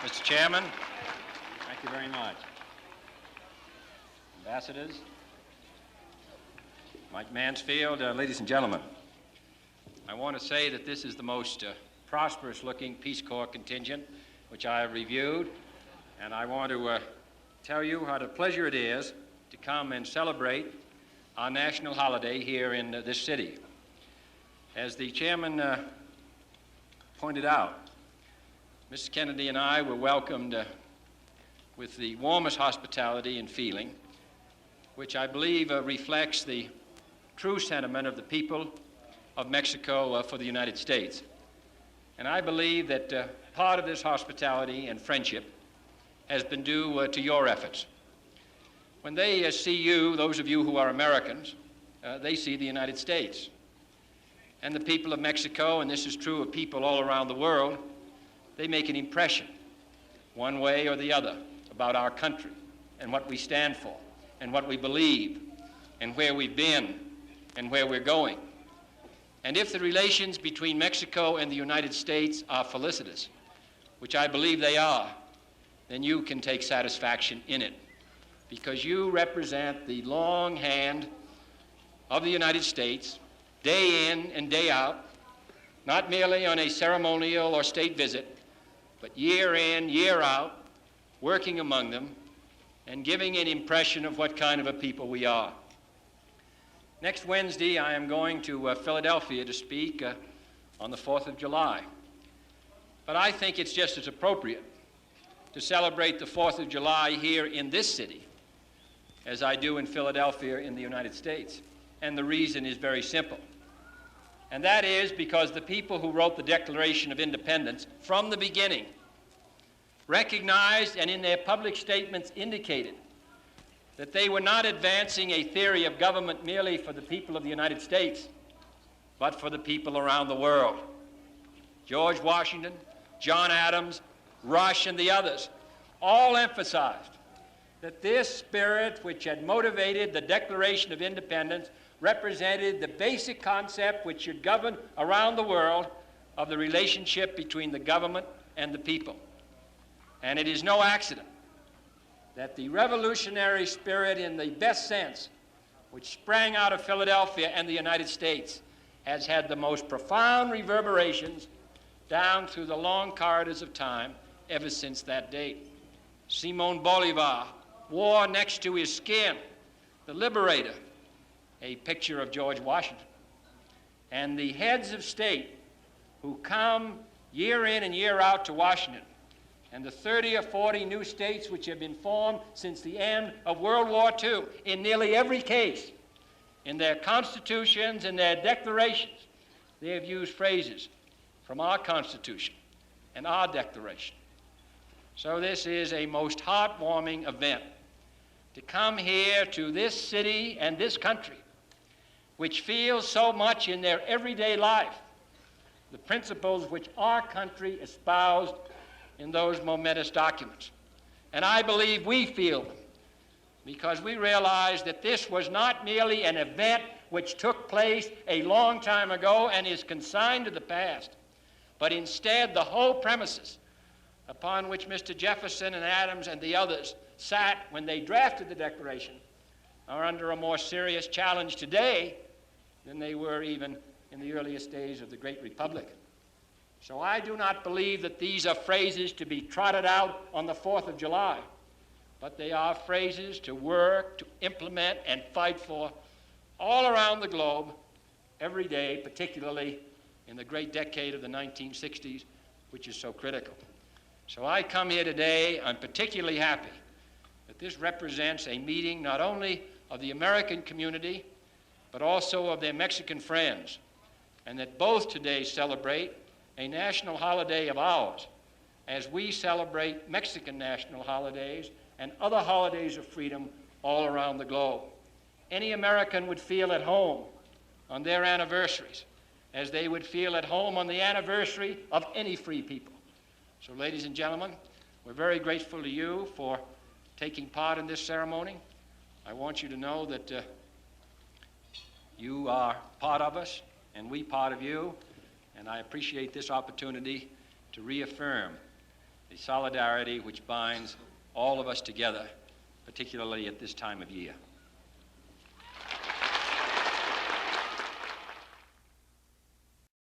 Mr. Chairman, thank you very much. Ambassadors, Mike Mansfield, ladies and gentlemen, I want to say that this is the most prosperous-looking Peace Corps contingent which I have reviewed, and I want to tell you what a pleasure it is to come and celebrate our national holiday here in this city. As the chairman pointed out, Mrs. Kennedy and I were welcomed with the warmest hospitality and feeling, which I believe reflects the true sentiment of the people of Mexico for the United States. And I believe that part of this hospitality and friendship has been due to your efforts. When they see you, those of you who are Americans, they see the United States. And the people of Mexico, and this is true of people all around the world, they make an impression, one way or the other, about our country and what we stand for and what we believe and where we've been and where we're going. And if the relations between Mexico and the United States are felicitous, which I believe they are, then you can take satisfaction in it, because you represent the long hand of the United States day in and day out, not merely on a ceremonial or state visit, but year in, year out, working among them and giving an impression of what kind of a people we are. Next Wednesday, I am going to Philadelphia to speak on the 4th of July. But I think it's just as appropriate to celebrate the 4th of July here in this city as I do in Philadelphia in the United States. And the reason is very simple. And that is because the people who wrote the Declaration of Independence from the beginning recognized and in their public statements indicated that they were not advancing a theory of government merely for the people of the United States, but for the people around the world. George Washington, John Adams, Rush, and the others all emphasized that this spirit which had motivated the Declaration of Independence represented the basic concept which should govern around the world of the relationship between the government and the people. And it is no accident that the revolutionary spirit in the best sense, which sprang out of Philadelphia and the United States, has had the most profound reverberations down through the long corridors of time ever since that date. Simón Bolívar wore next to his skin the Liberator, a picture of George Washington. And the heads of state who come year in and year out to Washington, and the 30 or 40 new states which have been formed since the end of World War II, in nearly every case, in their constitutions and their declarations, they have used phrases from our Constitution and our Declaration. So this is a most heartwarming event to come here to this city and this country, which feels so much in their everyday life the principles which our country espoused in those momentous documents. And I believe we feel them because we realize that this was not merely an event which took place a long time ago and is consigned to the past, but instead the whole premises upon which Mr. Jefferson and Adams and the others sat when they drafted the Declaration are under a more serious challenge today than they were even in the earliest days of the Great Republic. So I do not believe that these are phrases to be trotted out on the 4th of July, but they are phrases to work, to implement, and fight for all around the globe every day, particularly in the great decade of the 1960s, which is so critical. So I come here today, I'm particularly happy that this represents a meeting not only of the American community, but also of their Mexican friends, and that both today celebrate a national holiday of ours as we celebrate Mexican national holidays and other holidays of freedom all around the globe. Any American would feel at home on their anniversaries as they would feel at home on the anniversary of any free people. So, ladies and gentlemen, we're very grateful to you for taking part in this ceremony. I want you to know that you are part of us and we part of you. And I appreciate this opportunity to reaffirm solidarity which binds all of us together, particularly at this time of year.